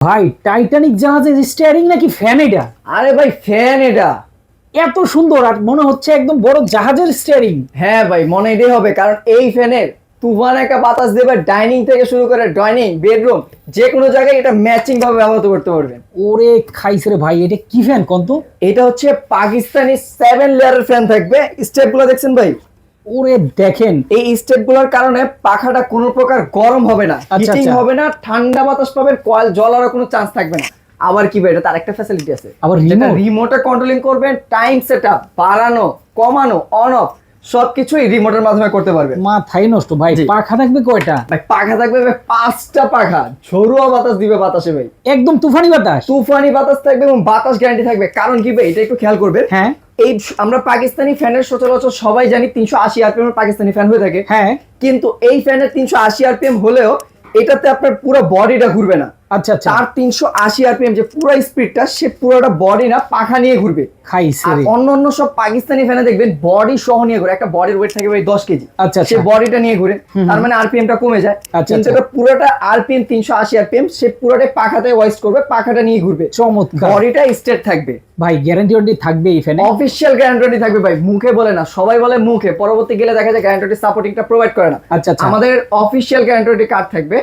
ভাই টাইটানিক জাহাজের স্টিয়ারিং নাকি ফ্যান এটা? আরে ভাই ফ্যান এটা। এত সুন্দর আর মনে হচ্ছে একদম বড় জাহাজের স্টিয়ারিং। হ্যাঁ ভাই মনে এটাই হবে, কারণ এই ফ্যানের তুফান একটা বাতাস দেবে, ডাইনিং থেকে শুরু করে ডাইনিং বেডরুম যে কোনো জায়গায় এটা ম্যাচিং ভাবে ব্যবহার করতে পারবেন। ওরে খাইছে রে ভাই, এটা কি ফ্যান কোন তো? এটা হচ্ছে পাকিস্তানি 7 লেয়ারের ফ্যান থাকবে। স্টেপ গুলো দেখছেন ভাই? ওরে দেখেন, এই স্টেপ গুলোর কারণে পাখাটা কোনো প্রকার গরম হবে না, আচ্ছা, হিটিং আচ্ছা। হবে না, ঠান্ডা বাতাস পাবেন, কয়েল জ্বলারও কোনো চান্স থাকবে না। আবার কি ভাই, এটা তার একটা ফ্যাসিলিটি আছে, আবার remote? রিমোটে কন্ট্রোলিং করবেন, টাইম সেটআপ বাড়ানো কমানো অন অফ সবকিছুই রিমোটের মাধ্যমে করতে পারবেন। মাথাই নষ্ট ভাই। জি। পাখা থাকবে কয়টা? ভাই পাখা থাকবে ভাই 5টা পাখা, ঝোড়ুয়া বাতাস দিবে বাতাসে ভাই, একদম তুফানি বাতাস। তুফানি বাতাস থাকবে এবং বাতাস গ্যারান্টি থাকবে। কারণ কি ভাই, এটা একটু খেয়াল করবেন। হ্যাঁ এই আমরা পাকিস্তানি ফ্যানের সচরাচর সবাই জানি 380 আরপিএম এর পাকিস্তানি ফ্যান হয়ে থাকে, হ্যাঁ। কিন্তু এই ফ্যানের 380 আরপিএম হলেও এটাতে আপনার পুরো বডিটা ঘুরবে না। আচ্ছা আচ্ছা। তার 380 আরপিএম যে পুরো স্পিডটা, সে পুরোটা বডি না পাখা নিয়ে ঘুরবে। খাইছে আর রে। অন্য সব পাকিস্তানি ফ্যানে দেখবেন বডি সহ নিয়ে ঘুরে, একটা বডির ওয়েট থাকে ভাই 10 কেজি, আচ্ছা, সে আচ্ছা। বডিটা নিয়ে ঘুরে, তার মানে আরপিএমটা কমে যায়। আচ্ছা, কিন্তু আচ্ছা। এটা পুরোটা আরপিএম 380 আরপিএম, সে পুরোটাই পাখাতে ওয়েস্ট করবে, পাখাটা নিয়ে ঘুরবে, চমৎকার। বডিটা স্ট্রেট থাকবে। ভাই গ্যারান্টি ওয়ারেন্টি থাকবে এই ফ্যানে? অফিশিয়াল গ্যারান্টি থাকবে ভাই, মুখে বলে না, সবাই বলে মুখে, পরবর্তী গেলে দেখা যায় গ্যারান্টি সাপোর্টিংটা প্রোভাইড করে না। আচ্ছা, আচ্ছা। আমাদের অফিশিয়াল গ্যারান্টি কার্ড থাকবে।